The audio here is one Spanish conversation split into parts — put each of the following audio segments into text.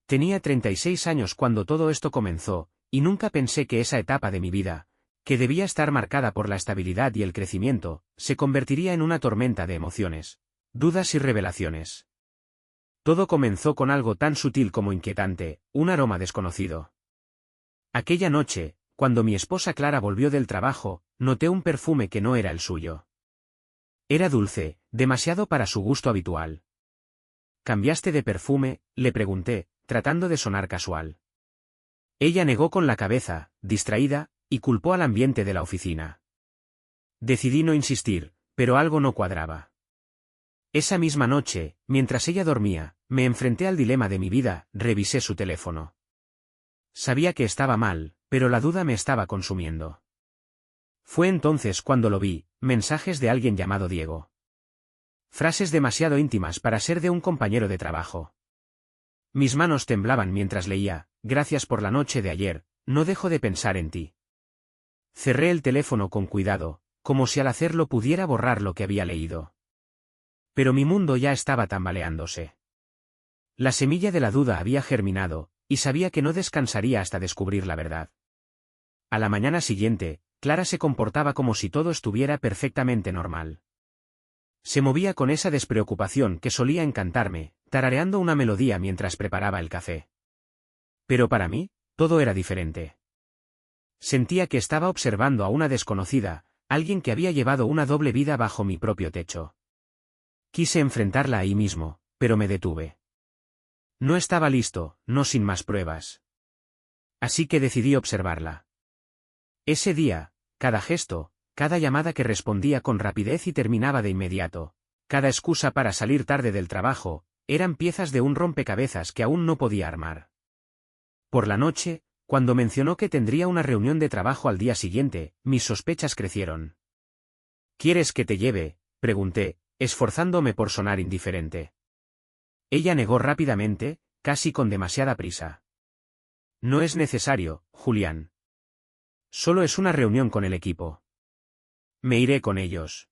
Tenía 36 años cuando todo esto comenzó, y nunca pensé que esa etapa de mi vida, que debía estar marcada por la estabilidad y el crecimiento, se convertiría en una tormenta de emociones, dudas y revelaciones. Todo comenzó con algo tan sutil como inquietante, un aroma desconocido. Aquella noche, cuando mi esposa Clara volvió del trabajo, noté un perfume que no era el suyo. Era dulce, demasiado para su gusto habitual. ¿Cambiaste de perfume?, le pregunté, tratando de sonar casual. Ella negó con la cabeza, distraída, y culpó al ambiente de la oficina. Decidí no insistir, pero algo no cuadraba. Esa misma noche, mientras ella dormía, me enfrenté al dilema de mi vida, revisé su teléfono. Sabía que estaba mal, pero la duda me estaba consumiendo. Fue entonces cuando lo vi, mensajes de alguien llamado Diego. Frases demasiado íntimas para ser de un compañero de trabajo. Mis manos temblaban mientras leía, gracias por la noche de ayer, no dejo de pensar en ti. Cerré el teléfono con cuidado, como si al hacerlo pudiera borrar lo que había leído. Pero mi mundo ya estaba tambaleándose. La semilla de la duda había germinado, y sabía que no descansaría hasta descubrir la verdad. A la mañana siguiente, Clara se comportaba como si todo estuviera perfectamente normal. Se movía con esa despreocupación que solía encantarme, tarareando una melodía mientras preparaba el café. Pero para mí, todo era diferente. Sentía que estaba observando a una desconocida, alguien que había llevado una doble vida bajo mi propio techo. Quise enfrentarla ahí mismo, pero me detuve. No estaba listo, no sin más pruebas. Así que decidí observarla. Ese día, cada gesto, cada llamada que respondía con rapidez y terminaba de inmediato, cada excusa para salir tarde del trabajo, eran piezas de un rompecabezas que aún no podía armar. Por la noche, cuando mencionó que tendría una reunión de trabajo al día siguiente, mis sospechas crecieron. ¿Quieres que te lleve?, pregunté, esforzándome por sonar indiferente. Ella negó rápidamente, casi con demasiada prisa. No es necesario, Julián. Solo es una reunión con el equipo. Me iré con ellos.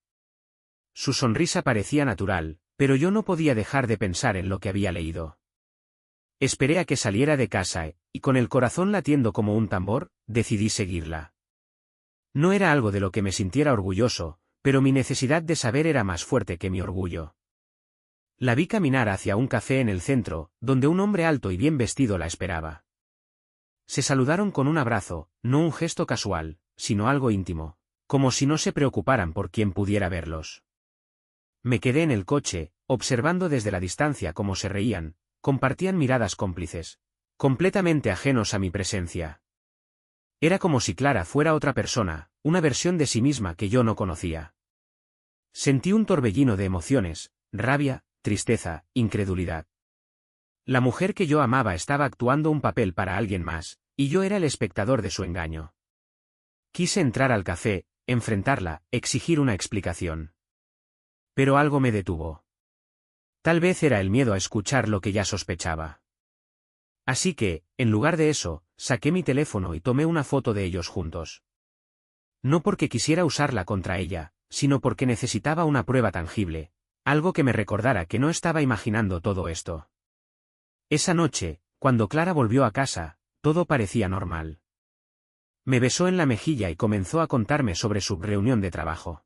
Su sonrisa parecía natural, pero yo no podía dejar de pensar en lo que había leído. Esperé a que saliera de casa y con el corazón latiendo como un tambor, decidí seguirla. No era algo de lo que me sintiera orgulloso, pero mi necesidad de saber era más fuerte que mi orgullo. La vi caminar hacia un café en el centro, donde un hombre alto y bien vestido la esperaba. Se saludaron con un abrazo, no un gesto casual, sino algo íntimo, como si no se preocuparan por quien pudiera verlos. Me quedé en el coche, observando desde la distancia cómo se reían, compartían miradas cómplices, completamente ajenos a mi presencia. Era como si Clara fuera otra persona, una versión de sí misma que yo no conocía. Sentí un torbellino de emociones, rabia, tristeza, incredulidad. La mujer que yo amaba estaba actuando un papel para alguien más, y yo era el espectador de su engaño. Quise entrar al café, enfrentarla, exigir una explicación. Pero algo me detuvo. Tal vez era el miedo a escuchar lo que ya sospechaba. Así que, en lugar de eso, saqué mi teléfono y tomé una foto de ellos juntos. No porque quisiera usarla contra ella, sino porque necesitaba una prueba tangible, algo que me recordara que no estaba imaginando todo esto. Esa noche, cuando Clara volvió a casa, todo parecía normal. Me besó en la mejilla y comenzó a contarme sobre su reunión de trabajo.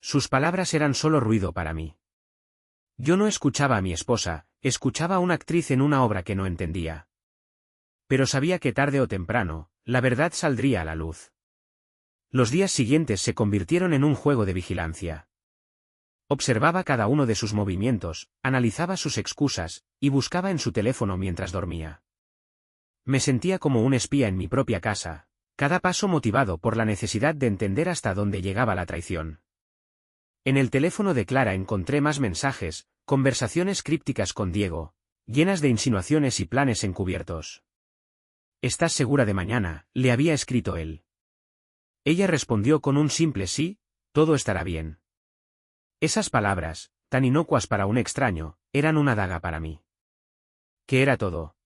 Sus palabras eran solo ruido para mí. Yo no escuchaba a mi esposa, escuchaba a una actriz en una obra que no entendía. Pero sabía que tarde o temprano, la verdad saldría a la luz. Los días siguientes se convirtieron en un juego de vigilancia. Observaba cada uno de sus movimientos, analizaba sus excusas, y buscaba en su teléfono mientras dormía. Me sentía como un espía en mi propia casa, cada paso motivado por la necesidad de entender hasta dónde llegaba la traición. En el teléfono de Clara encontré más mensajes, conversaciones crípticas con Diego, llenas de insinuaciones y planes encubiertos. ¿Estás segura de mañana?, le había escrito él. Ella respondió con un simple sí, todo estará bien. Esas palabras, tan inocuas para un extraño, eran una daga para mí. ¿Qué era todo?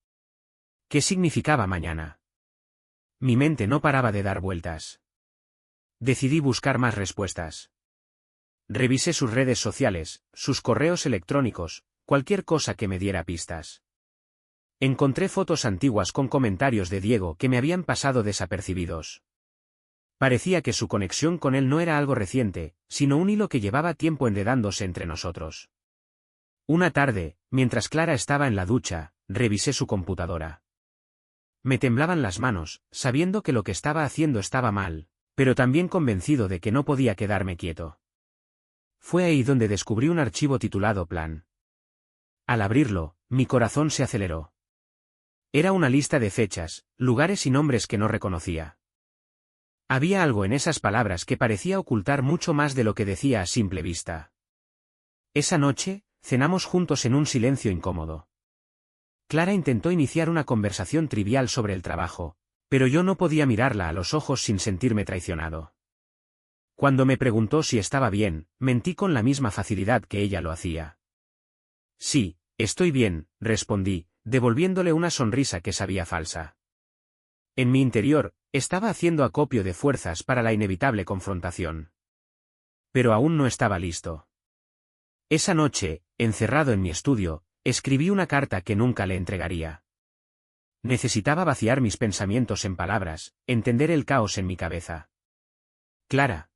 ¿Qué significaba mañana? Mi mente no paraba de dar vueltas. Decidí buscar más respuestas. Revisé sus redes sociales, sus correos electrónicos, cualquier cosa que me diera pistas. Encontré fotos antiguas con comentarios de Diego que me habían pasado desapercibidos. Parecía que su conexión con él no era algo reciente, sino un hilo que llevaba tiempo enredándose entre nosotros. Una tarde, mientras Clara estaba en la ducha, revisé su computadora. Me temblaban las manos, sabiendo que lo que estaba haciendo estaba mal, pero también convencido de que no podía quedarme quieto. Fue ahí donde descubrí un archivo titulado Plan. Al abrirlo, mi corazón se aceleró. Era una lista de fechas, lugares y nombres que no reconocía. Había algo en esas palabras que parecía ocultar mucho más de lo que decía a simple vista. Esa noche, cenamos juntos en un silencio incómodo. Clara intentó iniciar una conversación trivial sobre el trabajo, pero yo no podía mirarla a los ojos sin sentirme traicionado. Cuando me preguntó si estaba bien, mentí con la misma facilidad que ella lo hacía. Sí, estoy bien, respondí, devolviéndole una sonrisa que sabía falsa. En mi interior, estaba haciendo acopio de fuerzas para la inevitable confrontación. Pero aún no estaba listo. Esa noche, encerrado en mi estudio, escribí una carta que nunca le entregaría. Necesitaba vaciar mis pensamientos en palabras, entender el caos en mi cabeza. Clara.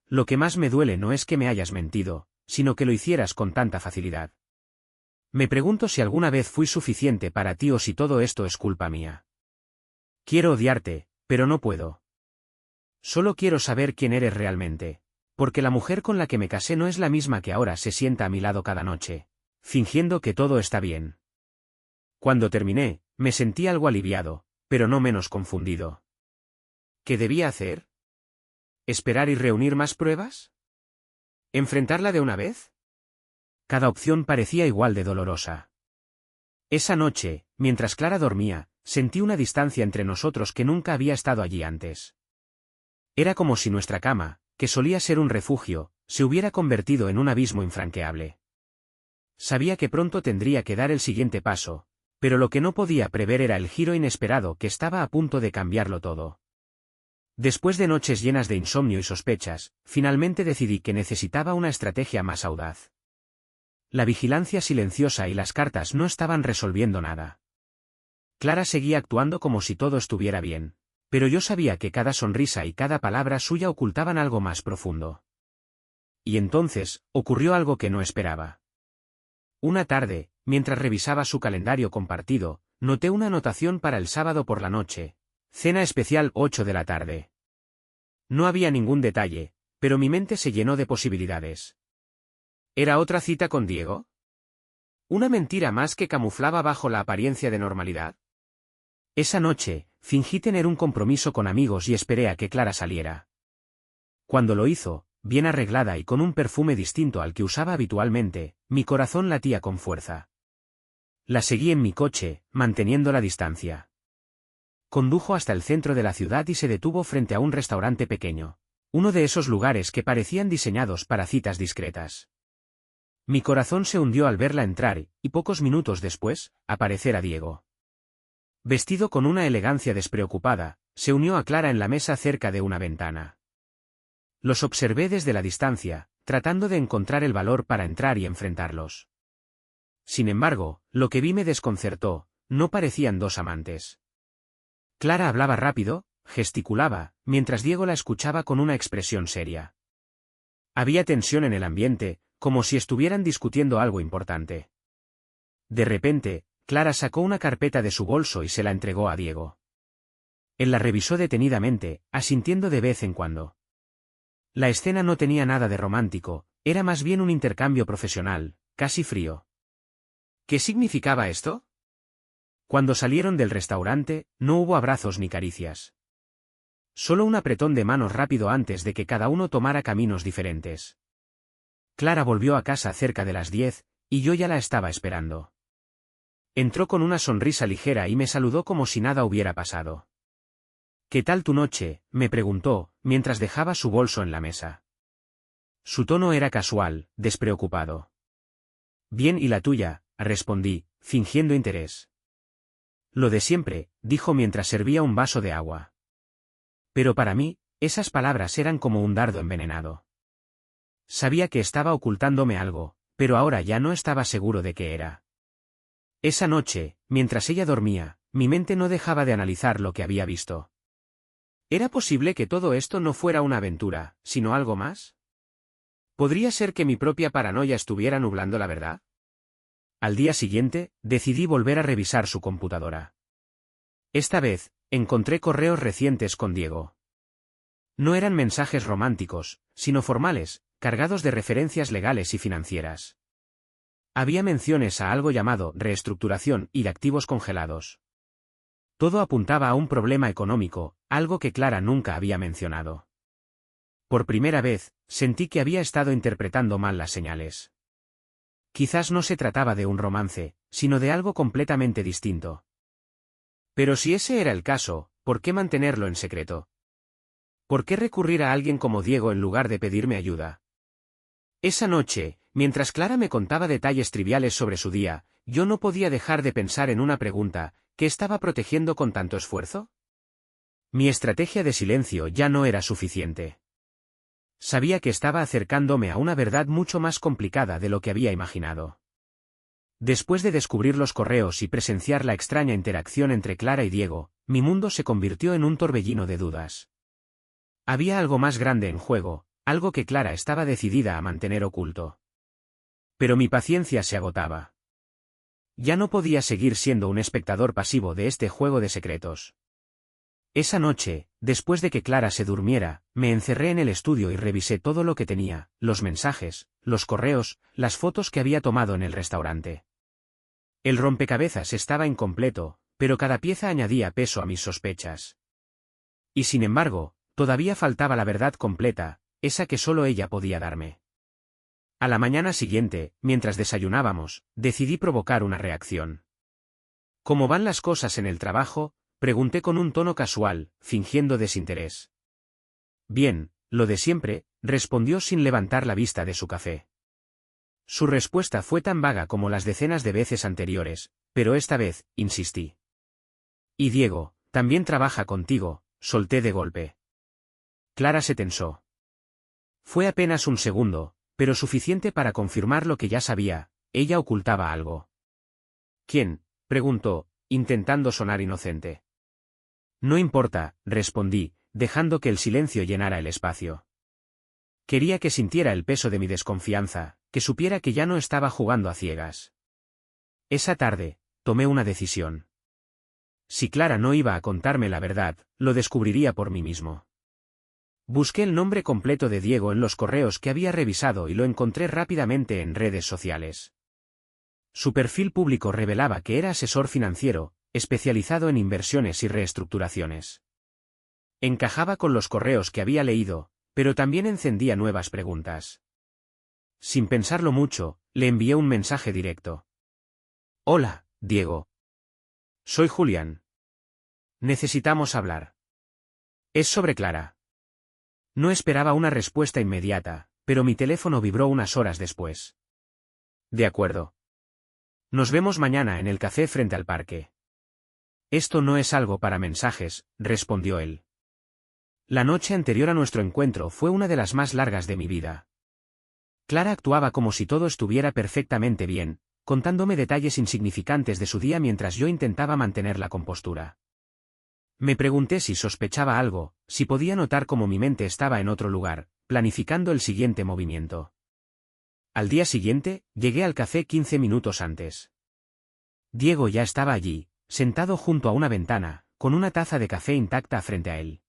Lo que más me duele no es que me hayas mentido, sino que lo hicieras con tanta facilidad. Me pregunto si alguna vez fui suficiente para ti o si todo esto es culpa mía. Quiero odiarte, pero no puedo. Solo quiero saber quién eres realmente, porque la mujer con la que me casé no es la misma que ahora se sienta a mi lado cada noche, fingiendo que todo está bien. Cuando terminé, me sentí algo aliviado, pero no menos confundido. ¿Qué debía hacer? ¿Esperar y reunir más pruebas? ¿Enfrentarla de una vez? Cada opción parecía igual de dolorosa. Esa noche, mientras Clara dormía, sentí una distancia entre nosotros que nunca había estado allí antes. Era como si nuestra cama, que solía ser un refugio, se hubiera convertido en un abismo infranqueable. Sabía que pronto tendría que dar el siguiente paso, pero lo que no podía prever era el giro inesperado que estaba a punto de cambiarlo todo. Después de noches llenas de insomnio y sospechas, finalmente decidí que necesitaba una estrategia más audaz. La vigilancia silenciosa y las cartas no estaban resolviendo nada. Clara seguía actuando como si todo estuviera bien, pero yo sabía que cada sonrisa y cada palabra suya ocultaban algo más profundo. Y entonces, ocurrió algo que no esperaba. Una tarde, mientras revisaba su calendario compartido, noté una anotación para el sábado por la noche. Cena especial 8 de la tarde. No había ningún detalle, pero mi mente se llenó de posibilidades. ¿Era otra cita con Diego? ¿Una mentira más que camuflaba bajo la apariencia de normalidad? Esa noche, fingí tener un compromiso con amigos y esperé a que Clara saliera. Cuando lo hizo, bien arreglada y con un perfume distinto al que usaba habitualmente, mi corazón latía con fuerza. La seguí en mi coche, manteniendo la distancia. Condujo hasta el centro de la ciudad y se detuvo frente a un restaurante pequeño, uno de esos lugares que parecían diseñados para citas discretas. Mi corazón se hundió al verla entrar y pocos minutos después, aparecer a Diego. Vestido con una elegancia despreocupada, se unió a Clara en la mesa cerca de una ventana. Los observé desde la distancia, tratando de encontrar el valor para entrar y enfrentarlos. Sin embargo, lo que vi me desconcertó, no parecían dos amantes. Clara hablaba rápido, gesticulaba, mientras Diego la escuchaba con una expresión seria. Había tensión en el ambiente, como si estuvieran discutiendo algo importante. De repente, Clara sacó una carpeta de su bolso y se la entregó a Diego. Él la revisó detenidamente, asintiendo de vez en cuando. La escena no tenía nada de romántico, era más bien un intercambio profesional, casi frío. ¿Qué significaba esto? Cuando salieron del restaurante, no hubo abrazos ni caricias. Solo un apretón de manos rápido antes de que cada uno tomara caminos diferentes. Clara volvió a casa cerca de las 10, y yo ya la estaba esperando. Entró con una sonrisa ligera y me saludó como si nada hubiera pasado. ¿Qué tal tu noche?, me preguntó, mientras dejaba su bolso en la mesa. Su tono era casual, despreocupado. Bien, ¿y la tuya?, respondí, fingiendo interés. Lo de siempre, dijo mientras servía un vaso de agua. Pero para mí, esas palabras eran como un dardo envenenado. Sabía que estaba ocultándome algo, pero ahora ya no estaba seguro de qué era. Esa noche, mientras ella dormía, mi mente no dejaba de analizar lo que había visto. ¿Era posible que todo esto no fuera una aventura, sino algo más? ¿Podría ser que mi propia paranoia estuviera nublando la verdad? Al día siguiente, decidí volver a revisar su computadora. Esta vez, encontré correos recientes con Diego. No eran mensajes románticos, sino formales, cargados de referencias legales y financieras. Había menciones a algo llamado reestructuración y de activos congelados. Todo apuntaba a un problema económico, algo que Clara nunca había mencionado. Por primera vez, sentí que había estado interpretando mal las señales. Quizás no se trataba de un romance, sino de algo completamente distinto. Pero si ese era el caso, ¿por qué mantenerlo en secreto? ¿Por qué recurrir a alguien como Diego en lugar de pedirme ayuda? Esa noche, mientras Clara me contaba detalles triviales sobre su día, yo no podía dejar de pensar en una pregunta: ¿qué estaba protegiendo con tanto esfuerzo? Mi estrategia de silencio ya no era suficiente. Sabía que estaba acercándome a una verdad mucho más complicada de lo que había imaginado. Después de descubrir los correos y presenciar la extraña interacción entre Clara y Diego, mi mundo se convirtió en un torbellino de dudas. Había algo más grande en juego, algo que Clara estaba decidida a mantener oculto. Pero mi paciencia se agotaba. Ya no podía seguir siendo un espectador pasivo de este juego de secretos. Esa noche, después de que Clara se durmiera, me encerré en el estudio y revisé todo lo que tenía: los mensajes, los correos, las fotos que había tomado en el restaurante. El rompecabezas estaba incompleto, pero cada pieza añadía peso a mis sospechas. Y sin embargo, todavía faltaba la verdad completa, esa que solo ella podía darme. A la mañana siguiente, mientras desayunábamos, decidí provocar una reacción. ¿Cómo van las cosas en el trabajo?, pregunté con un tono casual, fingiendo desinterés. Bien, lo de siempre, respondió sin levantar la vista de su café. Su respuesta fue tan vaga como las decenas de veces anteriores, pero esta vez, insistí. Y Diego, también trabaja contigo, solté de golpe. Clara se tensó. Fue apenas un segundo, pero suficiente para confirmar lo que ya sabía: ella ocultaba algo. ¿Quién?, preguntó, intentando sonar inocente. No importa, respondí, dejando que el silencio llenara el espacio. Quería que sintiera el peso de mi desconfianza, que supiera que ya no estaba jugando a ciegas. Esa tarde, tomé una decisión. Si Clara no iba a contarme la verdad, lo descubriría por mí mismo. Busqué el nombre completo de Diego en los correos que había revisado y lo encontré rápidamente en redes sociales. Su perfil público revelaba que era asesor financiero, especializado en inversiones y reestructuraciones. Encajaba con los correos que había leído, pero también encendía nuevas preguntas. Sin pensarlo mucho, le envié un mensaje directo. Hola, Diego. Soy Julián. Necesitamos hablar. Es sobre Clara. No esperaba una respuesta inmediata, pero mi teléfono vibró unas horas después. De acuerdo. Nos vemos mañana en el café frente al parque. Esto no es algo para mensajes, respondió él. La noche anterior a nuestro encuentro fue una de las más largas de mi vida. Clara actuaba como si todo estuviera perfectamente bien, contándome detalles insignificantes de su día mientras yo intentaba mantener la compostura. Me pregunté si sospechaba algo, si podía notar cómo mi mente estaba en otro lugar, planificando el siguiente movimiento. Al día siguiente, llegué al café 15 minutos antes. Diego ya estaba allí, sentado junto a una ventana, con una taza de café intacta frente a él.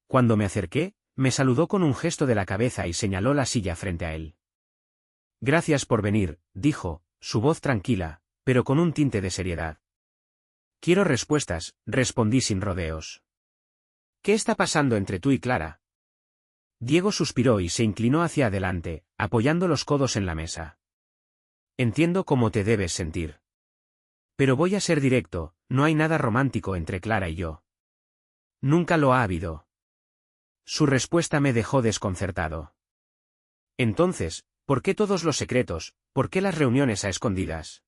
Cuando me acerqué, me saludó con un gesto de la cabeza y señaló la silla frente a él. Gracias por venir, dijo, su voz tranquila, pero con un tinte de seriedad. Quiero respuestas, respondí sin rodeos. ¿Qué está pasando entre tú y Clara? Diego suspiró y se inclinó hacia adelante, apoyando los codos en la mesa. Entiendo cómo te debes sentir. Pero voy a ser directo, no hay nada romántico entre Clara y yo. Nunca lo ha habido. Su respuesta me dejó desconcertado. Entonces, ¿por qué todos los secretos? ¿Por qué las reuniones a escondidas?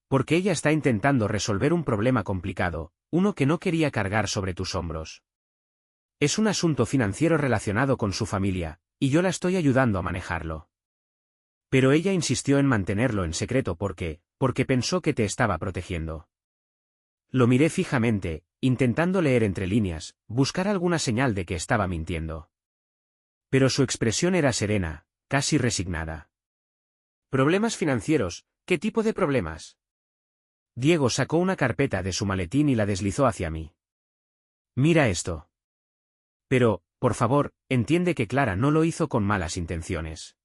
Porque ella está intentando resolver un problema complicado, uno que no quería cargar sobre tus hombros. Es un asunto financiero relacionado con su familia, y yo la estoy ayudando a manejarlo. Pero ella insistió en mantenerlo en secreto porque porque pensó que te estaba protegiendo. Lo miré fijamente, intentando leer entre líneas, buscar alguna señal de que estaba mintiendo. Pero su expresión era serena, casi resignada. ¿Problemas financieros? ¿Qué tipo de problemas? Diego sacó una carpeta de su maletín y la deslizó hacia mí. Mira esto. Pero, por favor, entiende que Clara no lo hizo con malas intenciones.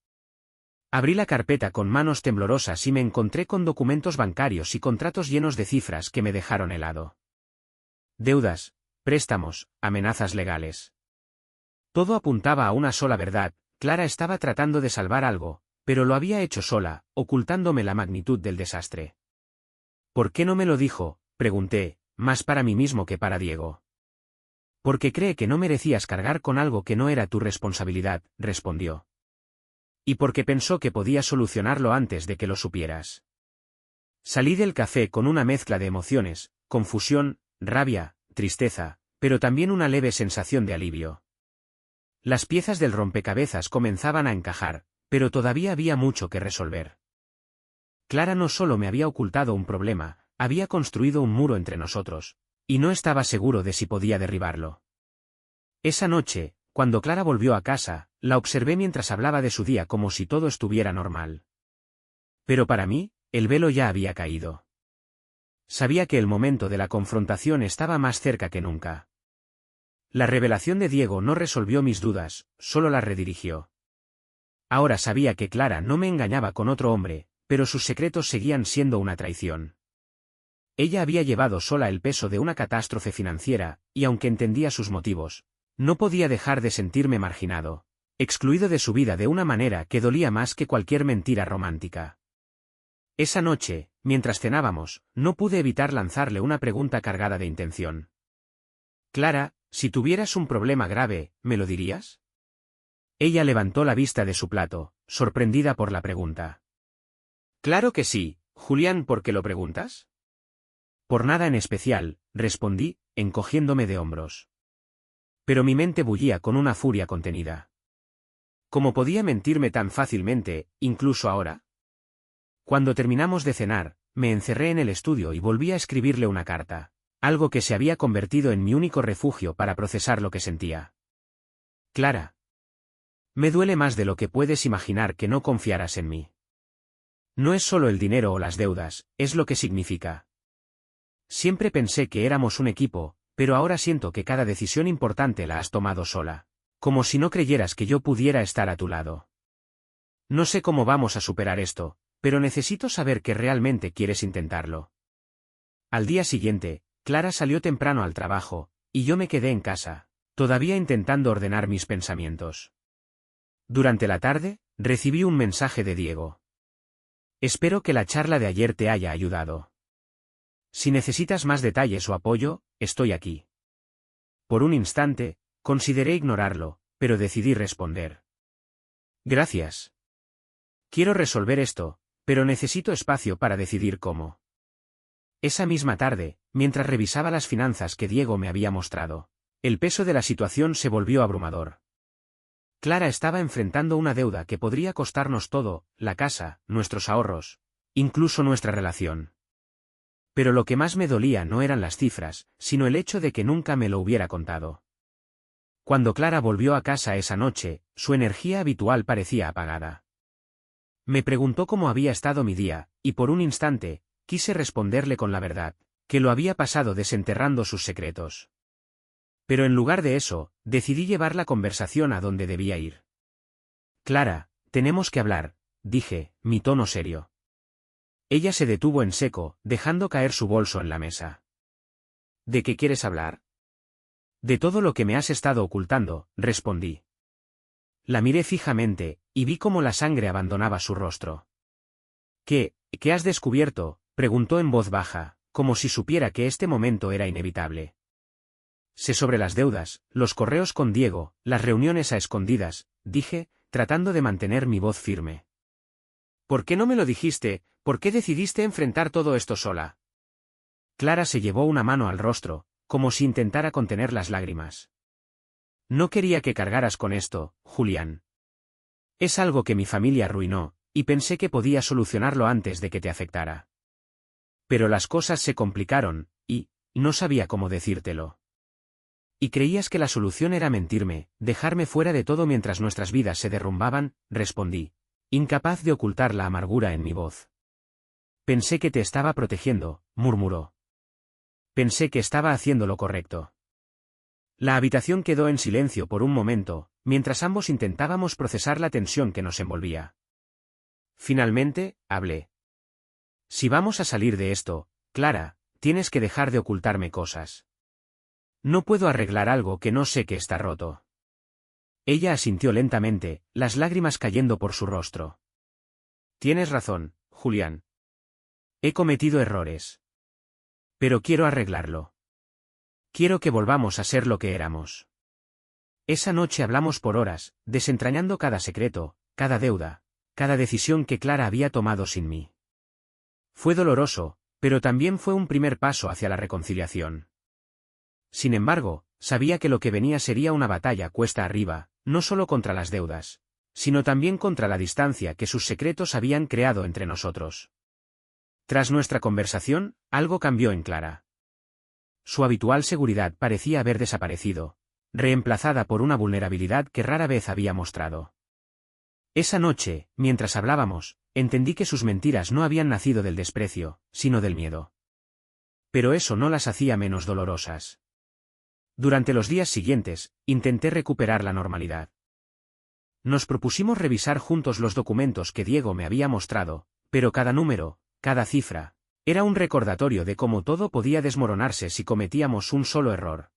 Abrí la carpeta con manos temblorosas y me encontré con documentos bancarios y contratos llenos de cifras que me dejaron helado. Deudas, préstamos, amenazas legales. Todo apuntaba a una sola verdad: Clara estaba tratando de salvar algo, pero lo había hecho sola, ocultándome la magnitud del desastre. ¿Por qué no me lo dijo?, pregunté, más para mí mismo que para Diego. Porque cree que no merecías cargar con algo que no era tu responsabilidad, respondió. Y porque pensó que podía solucionarlo antes de que lo supieras. Salí del café con una mezcla de emociones, confusión, rabia, tristeza, pero también una leve sensación de alivio. Las piezas del rompecabezas comenzaban a encajar, pero todavía había mucho que resolver. Clara no solo me había ocultado un problema, había construido un muro entre nosotros, y no estaba seguro de si podía derribarlo. Esa noche, cuando Clara volvió a casa, la observé mientras hablaba de su día como si todo estuviera normal. Pero para mí, el velo ya había caído. Sabía que el momento de la confrontación estaba más cerca que nunca. La revelación de Diego no resolvió mis dudas, solo las redirigió. Ahora sabía que Clara no me engañaba con otro hombre, pero sus secretos seguían siendo una traición. Ella había llevado sola el peso de una catástrofe financiera, y aunque entendía sus motivos, no podía dejar de sentirme marginado, excluido de su vida de una manera que dolía más que cualquier mentira romántica. Esa noche, mientras cenábamos, no pude evitar lanzarle una pregunta cargada de intención. Clara, si tuvieras un problema grave, ¿me lo dirías? Ella levantó la vista de su plato, sorprendida por la pregunta. Claro que sí, Julián, ¿por qué lo preguntas? Por nada en especial, respondí, encogiéndome de hombros. Pero mi mente bullía con una furia contenida. ¿Cómo podía mentirme tan fácilmente, incluso ahora? Cuando terminamos de cenar, me encerré en el estudio y volví a escribirle una carta, algo que se había convertido en mi único refugio para procesar lo que sentía. Clara. Me duele más de lo que puedes imaginar que no confiaras en mí. No es solo el dinero o las deudas, es lo que significa. Siempre pensé que éramos un equipo, pero ahora siento que cada decisión importante la has tomado sola, como si no creyeras que yo pudiera estar a tu lado. No sé cómo vamos a superar esto, pero necesito saber que realmente quieres intentarlo. Al día siguiente, Clara salió temprano al trabajo, y yo me quedé en casa, todavía intentando ordenar mis pensamientos. Durante la tarde, recibí un mensaje de Diego. Espero que la charla de ayer te haya ayudado. Si necesitas más detalles o apoyo, estoy aquí. Por un instante, consideré ignorarlo, pero decidí responder. Gracias. Quiero resolver esto, pero necesito espacio para decidir cómo. Esa misma tarde, mientras revisaba las finanzas que Diego me había mostrado, el peso de la situación se volvió abrumador. Clara estaba enfrentando una deuda que podría costarnos todo, la casa, nuestros ahorros, incluso nuestra relación. Pero lo que más me dolía no eran las cifras, sino el hecho de que nunca me lo hubiera contado. Cuando Clara volvió a casa esa noche, su energía habitual parecía apagada. Me preguntó cómo había estado mi día, y por un instante, quise responderle con la verdad, que lo había pasado desenterrando sus secretos. Pero en lugar de eso, decidí llevar la conversación a donde debía ir. Clara, tenemos que hablar, dije, mi tono serio. Ella se detuvo en seco, dejando caer su bolso en la mesa. ¿De qué quieres hablar? De todo lo que me has estado ocultando, respondí. La miré fijamente, y vi cómo la sangre abandonaba su rostro. ¿Qué has descubierto?, preguntó en voz baja, como si supiera que este momento era inevitable. Sé sobre las deudas, los correos con Diego, las reuniones a escondidas, dije, tratando de mantener mi voz firme. ¿Por qué no me lo dijiste? ¿Por qué decidiste enfrentar todo esto sola? Clara se llevó una mano al rostro, como si intentara contener las lágrimas. No quería que cargaras con esto, Julián. Es algo que mi familia arruinó, y pensé que podía solucionarlo antes de que te afectara. Pero las cosas se complicaron, y no sabía cómo decírtelo. ¿Y creías que la solución era mentirme, dejarme fuera de todo mientras nuestras vidas se derrumbaban? Respondí, incapaz de ocultar la amargura en mi voz. Pensé que te estaba protegiendo, murmuró. Pensé que estaba haciendo lo correcto. La habitación quedó en silencio por un momento, mientras ambos intentábamos procesar la tensión que nos envolvía. Finalmente, hablé. Si vamos a salir de esto, Clara, tienes que dejar de ocultarme cosas. No puedo arreglar algo que no sé que está roto. Ella asintió lentamente, las lágrimas cayendo por su rostro. Tienes razón, Julián. He cometido errores. Pero quiero arreglarlo. Quiero que volvamos a ser lo que éramos. Esa noche hablamos por horas, desentrañando cada secreto, cada deuda, cada decisión que Clara había tomado sin mí. Fue doloroso, pero también fue un primer paso hacia la reconciliación. Sin embargo, sabía que lo que venía sería una batalla cuesta arriba, no solo contra las deudas, sino también contra la distancia que sus secretos habían creado entre nosotros. Tras nuestra conversación, algo cambió en Clara. Su habitual seguridad parecía haber desaparecido, reemplazada por una vulnerabilidad que rara vez había mostrado. Esa noche, mientras hablábamos, entendí que sus mentiras no habían nacido del desprecio, sino del miedo. Pero eso no las hacía menos dolorosas. Durante los días siguientes, intenté recuperar la normalidad. Nos propusimos revisar juntos los documentos que Diego me había mostrado, pero cada número, cada cifra, era un recordatorio de cómo todo podía desmoronarse si cometíamos un solo error.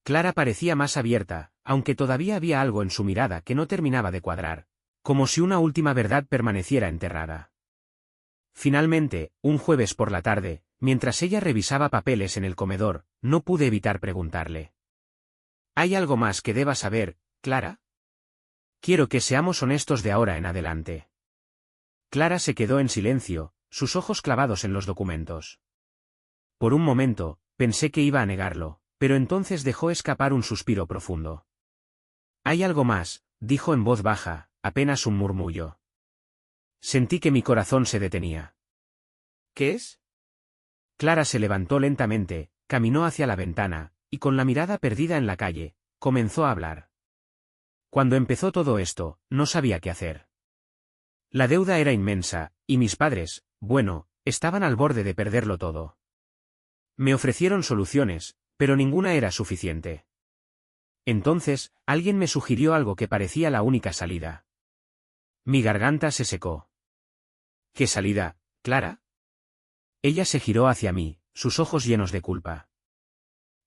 Clara parecía más abierta, aunque todavía había algo en su mirada que no terminaba de cuadrar, como si una última verdad permaneciera enterrada. Finalmente, un jueves por la tarde, mientras ella revisaba papeles en el comedor, no pude evitar preguntarle. ¿Hay algo más que deba saber, Clara? Quiero que seamos honestos de ahora en adelante. Clara se quedó en silencio, sus ojos clavados en los documentos. Por un momento, pensé que iba a negarlo, pero entonces dejó escapar un suspiro profundo. Hay algo más, dijo en voz baja, apenas un murmullo. Sentí que mi corazón se detenía. ¿Qué es? Clara se levantó lentamente, caminó hacia la ventana, y con la mirada perdida en la calle, comenzó a hablar. Cuando empezó todo esto, no sabía qué hacer. La deuda era inmensa, y mis padres, bueno, estaban al borde de perderlo todo. Me ofrecieron soluciones, pero ninguna era suficiente. Entonces, alguien me sugirió algo que parecía la única salida. Mi garganta se secó. ¿Qué salida, Clara? Ella se giró hacia mí, sus ojos llenos de culpa.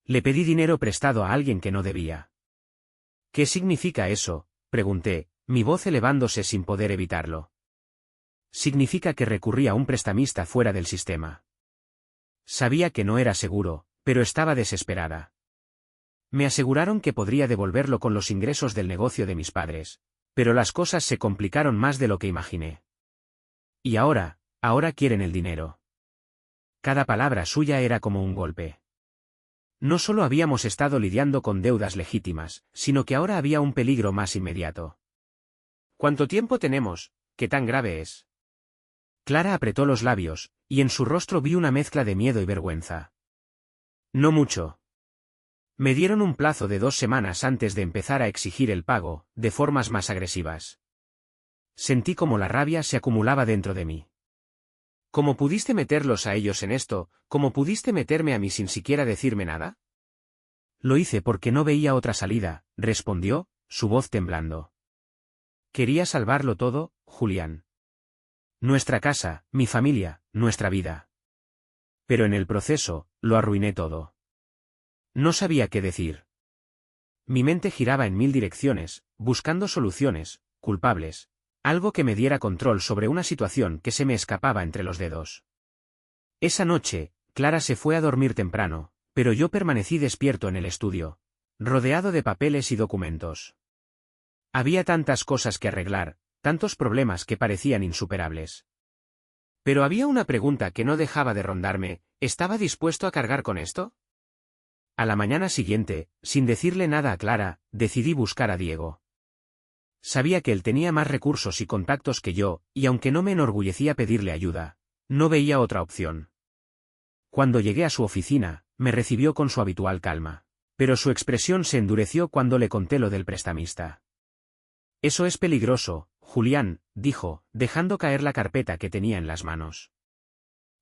Le pedí dinero prestado a alguien que no debía. ¿Qué significa eso?, pregunté, mi voz elevándose sin poder evitarlo. Significa que recurrí a un prestamista fuera del sistema. Sabía que no era seguro, pero estaba desesperada. Me aseguraron que podría devolverlo con los ingresos del negocio de mis padres, pero las cosas se complicaron más de lo que imaginé. Y ahora quieren el dinero. Cada palabra suya era como un golpe. No solo habíamos estado lidiando con deudas legítimas, sino que ahora había un peligro más inmediato. ¿Cuánto tiempo tenemos? ¿Qué tan grave es? Clara apretó los labios, y en su rostro vi una mezcla de miedo y vergüenza. No mucho. Me dieron un plazo de 2 semanas antes de empezar a exigir el pago, de formas más agresivas. Sentí como la rabia se acumulaba dentro de mí. ¿Cómo pudiste meterlos a ellos en esto? ¿Cómo pudiste meterme a mí sin siquiera decirme nada? Lo hice porque no veía otra salida, respondió, su voz temblando. Quería salvarlo todo, Julián. Nuestra casa, mi familia, nuestra vida. Pero en el proceso, lo arruiné todo. No sabía qué decir. Mi mente giraba en 1000 direcciones, buscando soluciones, culpables, algo que me diera control sobre una situación que se me escapaba entre los dedos. Esa noche, Clara se fue a dormir temprano, pero yo permanecí despierto en el estudio, rodeado de papeles y documentos. Había tantas cosas que arreglar, tantos problemas que parecían insuperables. Pero había una pregunta que no dejaba de rondarme, ¿estaba dispuesto a cargar con esto? A la mañana siguiente, sin decirle nada a Clara, decidí buscar a Diego. Sabía que él tenía más recursos y contactos que yo, y aunque no me enorgullecía pedirle ayuda, no veía otra opción. Cuando llegué a su oficina, me recibió con su habitual calma. Pero su expresión se endureció cuando le conté lo del prestamista. Eso es peligroso, Julián, dijo, dejando caer la carpeta que tenía en las manos.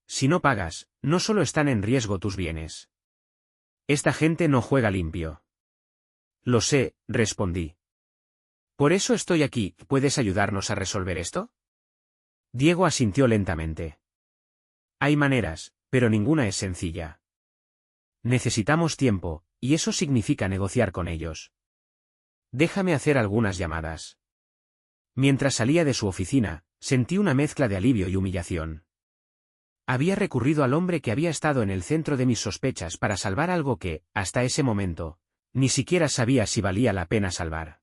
Si no pagas, no solo están en riesgo tus bienes. Esta gente no juega limpio. Lo sé, respondí. Por eso estoy aquí, ¿puedes ayudarnos a resolver esto? Diego asintió lentamente. Hay maneras, pero ninguna es sencilla. Necesitamos tiempo, y eso significa negociar con ellos. Déjame hacer algunas llamadas. Mientras salía de su oficina, sentí una mezcla de alivio y humillación. Había recurrido al hombre que había estado en el centro de mis sospechas para salvar algo que, hasta ese momento, ni siquiera sabía si valía la pena salvar.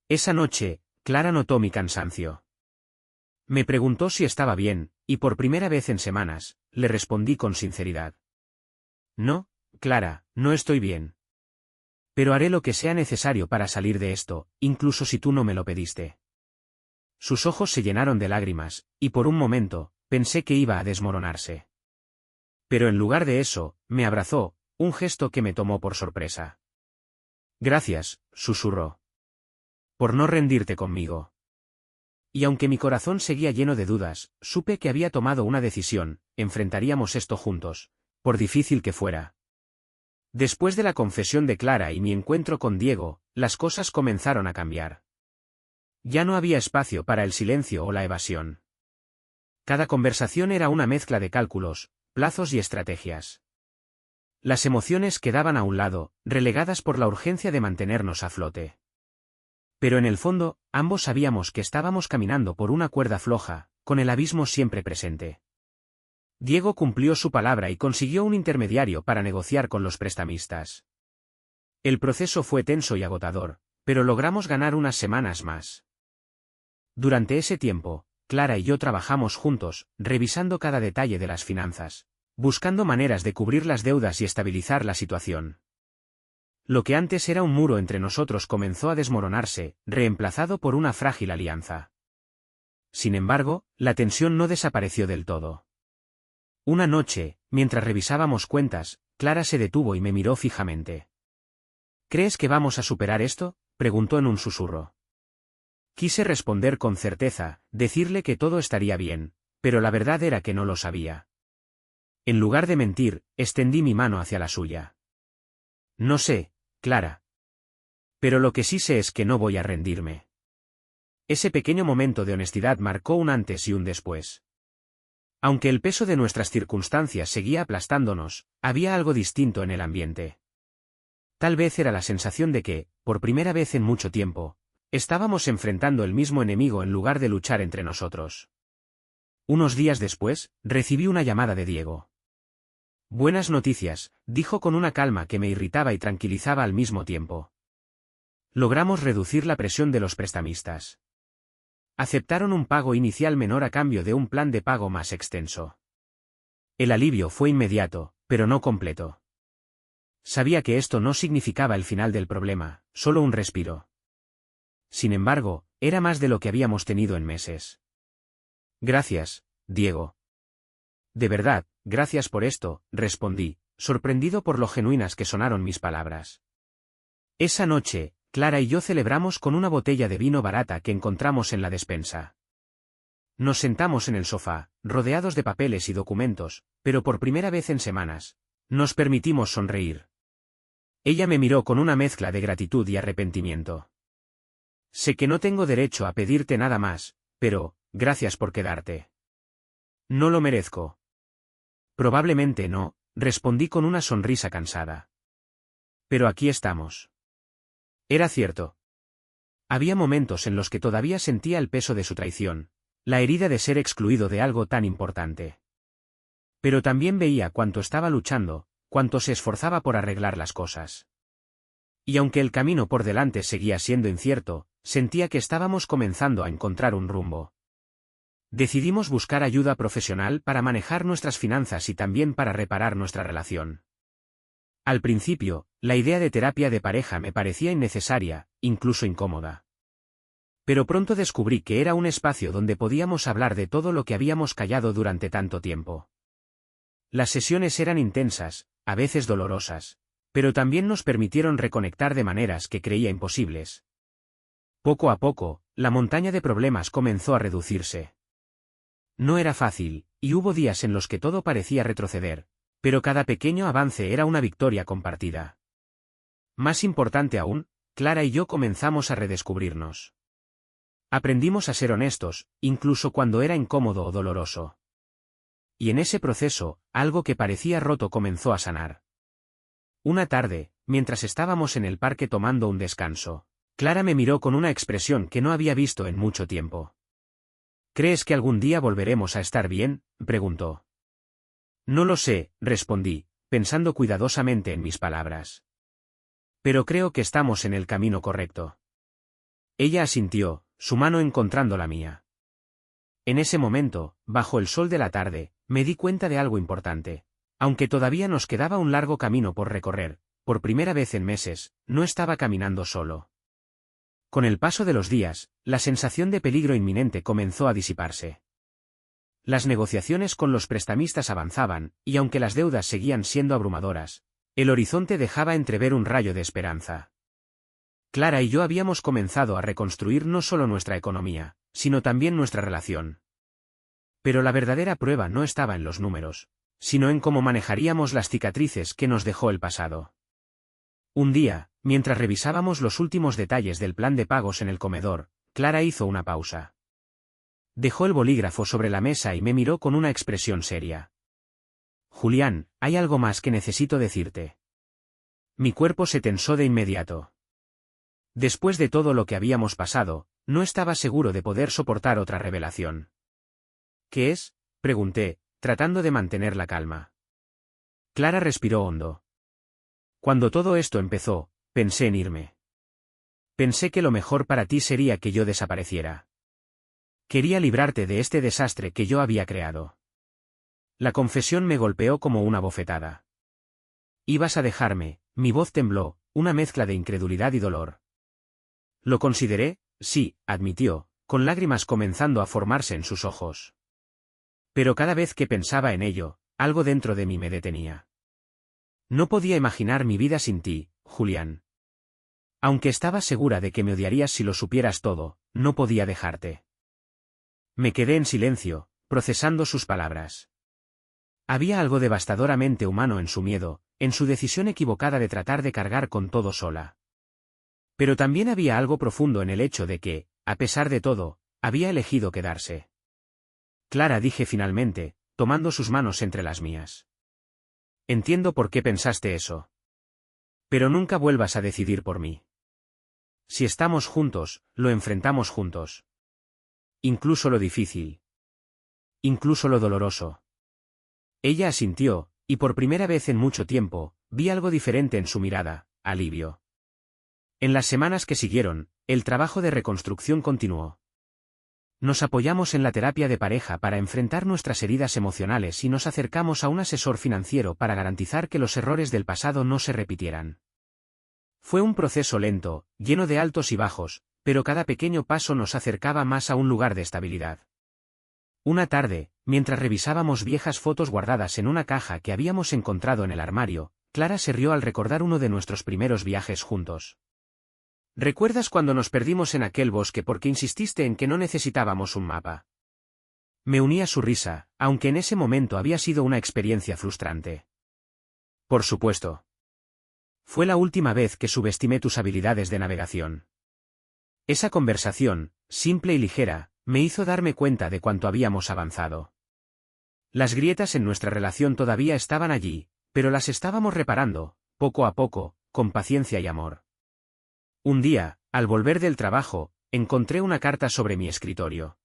Esa noche, Clara notó mi cansancio. Me preguntó si estaba bien, y por primera vez en semanas, le respondí con sinceridad. No, Clara, no estoy bien. Pero haré lo que sea necesario para salir de esto, incluso si tú no me lo pediste. Sus ojos se llenaron de lágrimas, y por un momento, pensé que iba a desmoronarse. Pero en lugar de eso, me abrazó, un gesto que me tomó por sorpresa. Gracias, susurró. Por no rendirte conmigo. Y aunque mi corazón seguía lleno de dudas, supe que había tomado una decisión, enfrentaríamos esto juntos, por difícil que fuera. Después de la confesión de Clara y mi encuentro con Diego, las cosas comenzaron a cambiar. Ya no había espacio para el silencio o la evasión. Cada conversación era una mezcla de cálculos, plazos y estrategias. Las emociones quedaban a un lado, relegadas por la urgencia de mantenernos a flote. Pero en el fondo, ambos sabíamos que estábamos caminando por una cuerda floja, con el abismo siempre presente. Diego cumplió su palabra y consiguió un intermediario para negociar con los prestamistas. El proceso fue tenso y agotador, pero logramos ganar unas semanas más. Durante ese tiempo, Clara y yo trabajamos juntos, revisando cada detalle de las finanzas, buscando maneras de cubrir las deudas y estabilizar la situación. Lo que antes era un muro entre nosotros comenzó a desmoronarse, reemplazado por una frágil alianza. Sin embargo, la tensión no desapareció del todo. Una noche, mientras revisábamos cuentas, Clara se detuvo y me miró fijamente. ¿Crees que vamos a superar esto?, preguntó en un susurro. Quise responder con certeza, decirle que todo estaría bien, pero la verdad era que no lo sabía. En lugar de mentir, extendí mi mano hacia la suya. No sé, Clara. Pero lo que sí sé es que no voy a rendirme. Ese pequeño momento de honestidad marcó un antes y un después. Aunque el peso de nuestras circunstancias seguía aplastándonos, había algo distinto en el ambiente. Tal vez era la sensación de que, por primera vez en mucho tiempo, estábamos enfrentando el mismo enemigo en lugar de luchar entre nosotros. Unos días después, recibí una llamada de Diego. Buenas noticias, dijo con una calma que me irritaba y tranquilizaba al mismo tiempo. Logramos reducir la presión de los prestamistas. Aceptaron un pago inicial menor a cambio de un plan de pago más extenso. El alivio fue inmediato, pero no completo. Sabía que esto no significaba el final del problema, solo un respiro. Sin embargo, era más de lo que habíamos tenido en meses. Gracias, Diego. De verdad, gracias por esto, respondí, sorprendido por lo genuinas que sonaron mis palabras. Esa noche, Clara y yo celebramos con una botella de vino barata que encontramos en la despensa. Nos sentamos en el sofá, rodeados de papeles y documentos, pero por primera vez en semanas, nos permitimos sonreír. Ella me miró con una mezcla de gratitud y arrepentimiento. Sé que no tengo derecho a pedirte nada más, pero, gracias por quedarte. No lo merezco. Probablemente no, respondí con una sonrisa cansada. Pero aquí estamos. Era cierto. Había momentos en los que todavía sentía el peso de su traición, la herida de ser excluido de algo tan importante. Pero también veía cuánto estaba luchando, cuánto se esforzaba por arreglar las cosas. Y aunque el camino por delante seguía siendo incierto, sentía que estábamos comenzando a encontrar un rumbo. Decidimos buscar ayuda profesional para manejar nuestras finanzas y también para reparar nuestra relación. Al principio, la idea de terapia de pareja me parecía innecesaria, incluso incómoda. Pero pronto descubrí que era un espacio donde podíamos hablar de todo lo que habíamos callado durante tanto tiempo. Las sesiones eran intensas, a veces dolorosas, pero también nos permitieron reconectar de maneras que creía imposibles. Poco a poco, la montaña de problemas comenzó a reducirse. No era fácil, y hubo días en los que todo parecía retroceder, pero cada pequeño avance era una victoria compartida. Más importante aún, Clara y yo comenzamos a redescubrirnos. Aprendimos a ser honestos, incluso cuando era incómodo o doloroso. Y en ese proceso, algo que parecía roto comenzó a sanar. Una tarde, mientras estábamos en el parque tomando un descanso, Clara me miró con una expresión que no había visto en mucho tiempo. ¿Crees que algún día volveremos a estar bien?, preguntó. No lo sé, respondí, pensando cuidadosamente en mis palabras. Pero creo que estamos en el camino correcto. Ella asintió, su mano encontrando la mía. En ese momento, bajo el sol de la tarde, me di cuenta de algo importante. Aunque todavía nos quedaba un largo camino por recorrer, por primera vez en meses, no estaba caminando solo. Con el paso de los días, la sensación de peligro inminente comenzó a disiparse. Las negociaciones con los prestamistas avanzaban, y aunque las deudas seguían siendo abrumadoras, el horizonte dejaba entrever un rayo de esperanza. Clara y yo habíamos comenzado a reconstruir no solo nuestra economía, sino también nuestra relación. Pero la verdadera prueba no estaba en los números, sino en cómo manejaríamos las cicatrices que nos dejó el pasado. Un día, mientras revisábamos los últimos detalles del plan de pagos en el comedor, Clara hizo una pausa. Dejó el bolígrafo sobre la mesa y me miró con una expresión seria. Julián, hay algo más que necesito decirte. Mi cuerpo se tensó de inmediato. Después de todo lo que habíamos pasado, no estaba seguro de poder soportar otra revelación. ¿Qué es?, pregunté, tratando de mantener la calma. Clara respiró hondo. Cuando todo esto empezó, pensé en irme. Pensé que lo mejor para ti sería que yo desapareciera. Quería librarte de este desastre que yo había creado. La confesión me golpeó como una bofetada. Ibas a dejarme, mi voz tembló, una mezcla de incredulidad y dolor. Lo consideré, sí, admitió, con lágrimas comenzando a formarse en sus ojos. Pero cada vez que pensaba en ello, algo dentro de mí me detenía. No podía imaginar mi vida sin ti, Julián. Aunque estaba segura de que me odiarías si lo supieras todo, no podía dejarte. Me quedé en silencio, procesando sus palabras. Había algo devastadoramente humano en su miedo, en su decisión equivocada de tratar de cargar con todo sola. Pero también había algo profundo en el hecho de que, a pesar de todo, había elegido quedarse. Clara, dije finalmente, tomando sus manos entre las mías. Entiendo por qué pensaste eso. Pero nunca vuelvas a decidir por mí. Si estamos juntos, lo enfrentamos juntos. Incluso lo difícil. Incluso lo doloroso. Ella asintió, y por primera vez en mucho tiempo, vi algo diferente en su mirada, alivio. En las semanas que siguieron, el trabajo de reconstrucción continuó. Nos apoyamos en la terapia de pareja para enfrentar nuestras heridas emocionales y nos acercamos a un asesor financiero para garantizar que los errores del pasado no se repitieran. Fue un proceso lento, lleno de altos y bajos, pero cada pequeño paso nos acercaba más a un lugar de estabilidad. Una tarde, mientras revisábamos viejas fotos guardadas en una caja que habíamos encontrado en el armario, Clara se rió al recordar uno de nuestros primeros viajes juntos. ¿Recuerdas cuando nos perdimos en aquel bosque porque insististe en que no necesitábamos un mapa? Me uní a su risa, aunque en ese momento había sido una experiencia frustrante. Por supuesto. Fue la última vez que subestimé tus habilidades de navegación. Esa conversación, simple y ligera, me hizo darme cuenta de cuánto habíamos avanzado. Las grietas en nuestra relación todavía estaban allí, pero las estábamos reparando, poco a poco, con paciencia y amor. Un día, al volver del trabajo, encontré una carta sobre mi escritorio.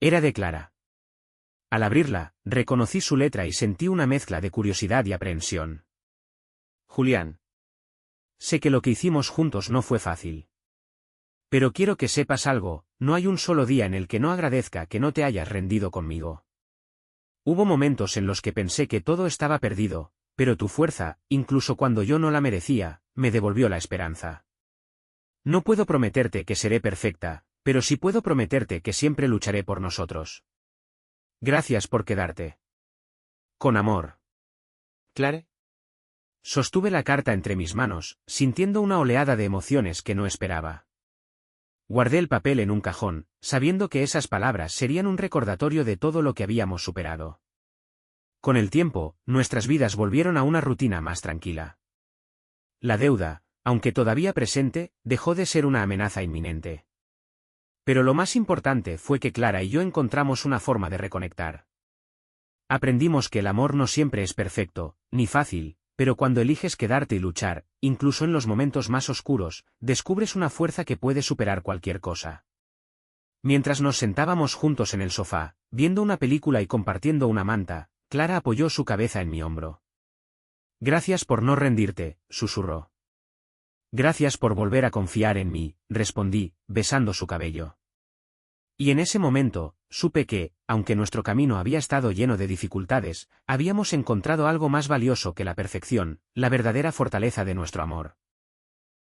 Era de Clara. Al abrirla, reconocí su letra y sentí una mezcla de curiosidad y aprehensión. Julián. Sé que lo que hicimos juntos no fue fácil. Pero quiero que sepas algo, no hay un solo día en el que no agradezca que no te hayas rendido conmigo. Hubo momentos en los que pensé que todo estaba perdido, pero tu fuerza, incluso cuando yo no la merecía, me devolvió la esperanza. No puedo prometerte que seré perfecta, pero sí puedo prometerte que siempre lucharé por nosotros. Gracias por quedarte. Con amor. Clare. Sostuve la carta entre mis manos, sintiendo una oleada de emociones que no esperaba. Guardé el papel en un cajón, sabiendo que esas palabras serían un recordatorio de todo lo que habíamos superado. Con el tiempo, nuestras vidas volvieron a una rutina más tranquila. La deuda, aunque todavía presente, dejó de ser una amenaza inminente. Pero lo más importante fue que Clara y yo encontramos una forma de reconectar. Aprendimos que el amor no siempre es perfecto, ni fácil, pero cuando eliges quedarte y luchar, incluso en los momentos más oscuros, descubres una fuerza que puede superar cualquier cosa. Mientras nos sentábamos juntos en el sofá, viendo una película y compartiendo una manta, Clara apoyó su cabeza en mi hombro. Gracias por no rendirte, susurró. Gracias por volver a confiar en mí, respondí, besando su cabello. Y en ese momento, supe que, aunque nuestro camino había estado lleno de dificultades, habíamos encontrado algo más valioso que la perfección, la verdadera fortaleza de nuestro amor.